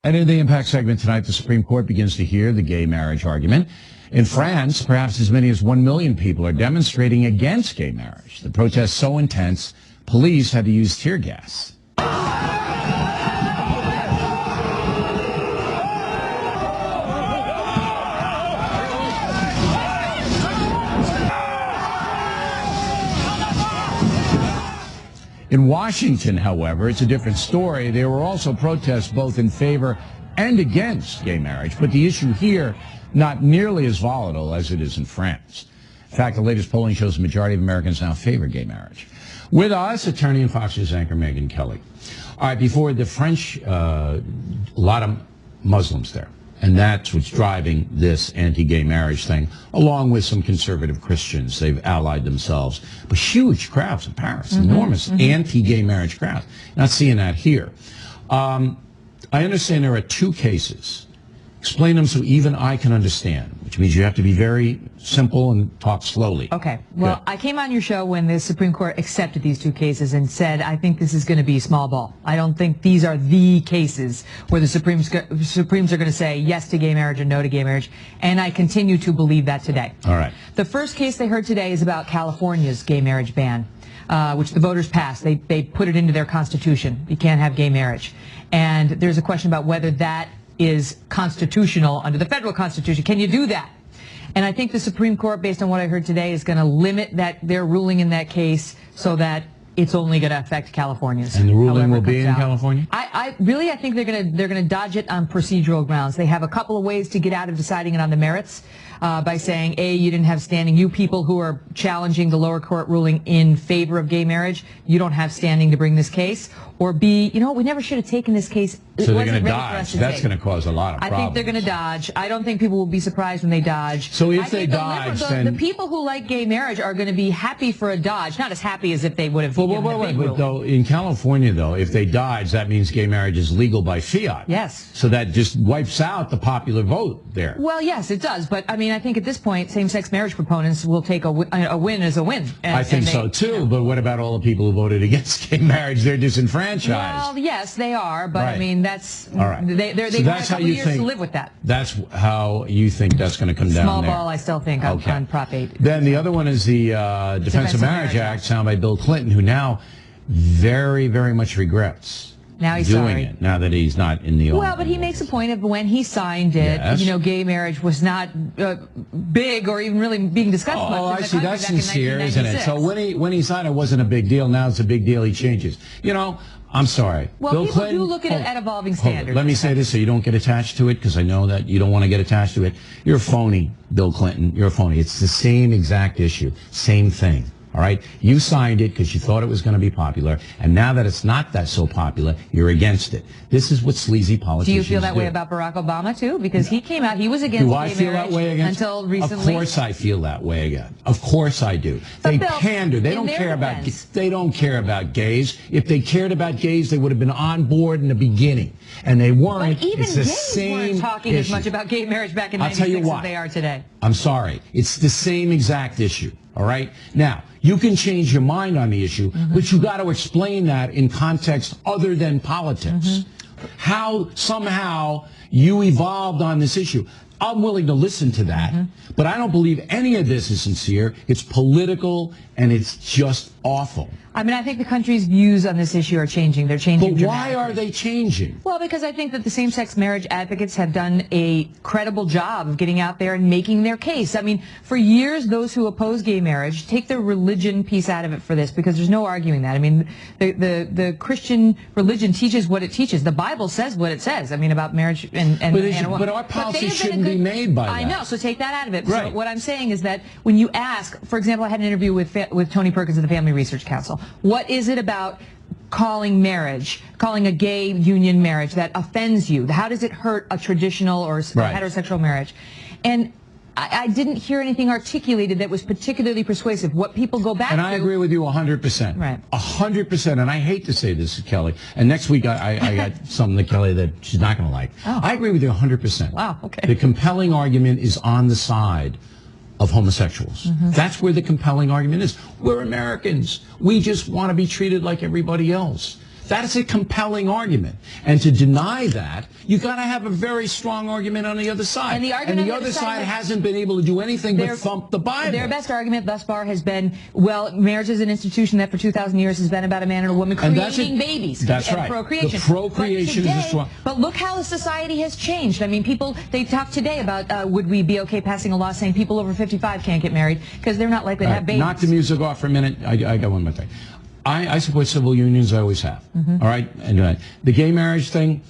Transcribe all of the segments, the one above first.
And in the Impact segment tonight, the Supreme Court begins to hear the gay marriage argument. In France, perhaps as many as 1 million people are demonstrating against gay marriage. The protest so intense, police had to use tear gas. In Washington, however, it's a different story. There were also protests both in favor and against gay marriage, but the issue here, not nearly as volatile as it is in France. In fact, the latest polling shows the majority of Americans now favor gay marriage. With us, attorney and Fox News anchor Megyn Kelly. All right, before the French, a lot of Muslims there. And that's what's driving this anti-gay marriage thing, along with some conservative Christians. They've allied themselves. But huge crowds in Paris, enormous anti-gay marriage crowds. Not seeing that here. I understand there are 2 cases. Explain them so even I can understand, which means you have to be very simple and talk slowly. Okay. Well, Good. I came on your show when the Supreme Court accepted these 2 cases and said, I think this is going to be small ball. I don't think these are the cases where the Supremes are going to say yes to gay marriage or no to gay marriage. And I continue to believe that today. All right. The first case they heard today is about California's gay marriage ban, which the voters passed. They put it into their constitution. You can't have gay marriage. And there's a question about whether that is constitutional under the federal constitution. Can you do that? And I think the Supreme Court, based on what I heard today, is going to limit their ruling in that case so that it's only going to affect Californians. And the ruling will be in California? I think they're going to dodge it on procedural grounds. They have a couple of ways to get out of deciding it on the merits by saying, A, you didn't have standing. You people who are challenging the lower court ruling in favor of gay marriage, you don't have standing to bring this case. Or B, you know, we never should have taken this case. So they're going to dodge. That's going to cause a lot of problems. I think they're going to dodge. I don't think people will be surprised when they dodge. So if they dodge, then the people who like gay marriage are going to be happy for a dodge, not as happy as if they would have given a big ruling. But though in California, though, if they dodge, that means gay marriage is legal by fiat. Yes. So that just wipes out the popular vote there. Well, yes, it does. But I mean, I think at this point, same-sex marriage proponents will take a win as a win. I think so too. But what about all the people who voted against gay marriage? They're disenfranchised. Well, yes, they are. But right. I mean, that's all right. They've had a couple years to live with that. That's how you think that's going to come down Small there. ball, I still think, on Prop 8. Then the other one is the Defense of Marriage Act, signed by Bill Clinton, who now very, very much regrets now he's doing sorry. it, now that he's not in the office. Well, but he makes a point of when he signed it, yes. you know, gay marriage was not big or even really being discussed much. Oh, I see. That's sincere, isn't it? So when he signed it, wasn't a big deal. Now it's a big deal. He changes. You know, I'm sorry. Well, Bill people Clinton, do look at evolving standards. Let me say this so you don't get attached to it, because I know that you don't want to get attached to it. You're a phony, Bill Clinton. You're a phony. It's the same exact issue. Same thing. All right? You signed it because you thought it was going to be popular, and now that it's not that so popular, you're against it. This is what sleazy politicians do. Do you feel that way about Barack Obama, too? Because he came out, he was against gay marriage until recently. Of course I feel that way again. Of course I do. They pander. They don't care about gays. If they cared about gays, they would have been on board in the beginning. And they weren't. But even it's the gays same weren't talking issue. as much about gay marriage back in I'll tell you '96 what. as they are today. I'm sorry. It's the same exact issue. All right? Now, you can change your mind on the issue, but you got to explain that in context other than politics. How somehow you evolved on this issue. I'm willing to listen to that, but I don't believe any of this is sincere. It's political, and it's just awful. I mean, I think the country's views on this issue are changing. They're changing But why are they changing? Well, because I think that the same-sex marriage advocates have done a credible job of getting out there and making their case. I mean, for years, those who oppose gay marriage take their religion piece out of it for this, because there's no arguing that. I mean, the Christian religion teaches what it teaches. The Bible says what it says. I mean, about marriage and but our policy shouldn't be made by that. I know, so take that out of it. Right. So what I'm saying is that when you ask, for example, I had an interview with Tony Perkins of the Family Research Council. What is it about calling a gay union marriage that offends you? How does it hurt a traditional or heterosexual marriage? And I didn't hear anything articulated that was particularly persuasive. What people go back to... And I agree with you 100%. Right. 100%. And I hate to say this to Kelly. And next week I got something to Kelly that she's not going to like. Oh. I agree with you 100%. Wow, okay. The compelling argument is on the side of homosexuals. That's where the compelling argument is. We're Americans. We just want to be treated like everybody else. That is a compelling argument. And to deny that, you got to have a very strong argument on the other side. And the argument on the other other side side hasn't been able to do anything but thump the Bible. Their best argument thus far has been, well, marriage is an institution that for 2,000 years has been about a man and a woman creating babies. That's right. Procreation. The procreation is a strong... But look how the society has changed. I mean, people, they talk today about would we be okay passing a law saying people over 55 can't get married because they're not likely to have babies. Knock the music off for a minute. I got one more thing. I support civil unions. I always have. All right? And the gay marriage thing,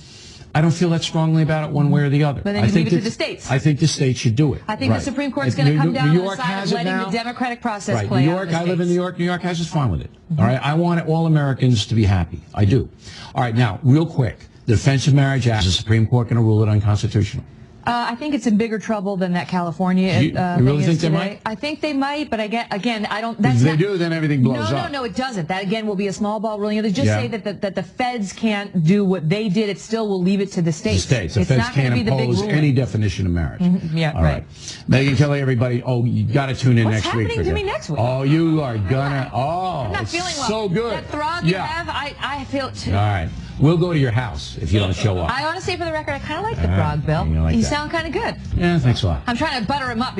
I don't feel that strongly about it one way or the other. But then you leave it to the states. I think the states should do it. I think the Supreme Court's going to come down on the side of letting the democratic process play New York, out. I live in New York. New York has its fun with it. All right? I want all Americans to be happy. I do. All right. Now, real quick, the Defense of Marriage Act, is the Supreme Court going to rule it unconstitutional? I think it's in bigger trouble than that California you really think they might? I think they might, but again, I don't. If they do, then everything blows up. No, it doesn't. That again will be a small ball ruling. They just say that the feds can't do what they did. It still will leave it to the states. The feds can't impose any definition of marriage. Yeah, all right. Megyn Kelly, everybody. Oh, you got to tune in next week. What's happening to me next week? Oh, you are gonna. I'm not feeling well. So good. That throb you have, I feel it too. All right. We'll go to your house if you don't show up. I want to say for the record, I kind of like the frog, Bill. You sound kind of good. Yeah, thanks a lot. I'm trying to butter him up.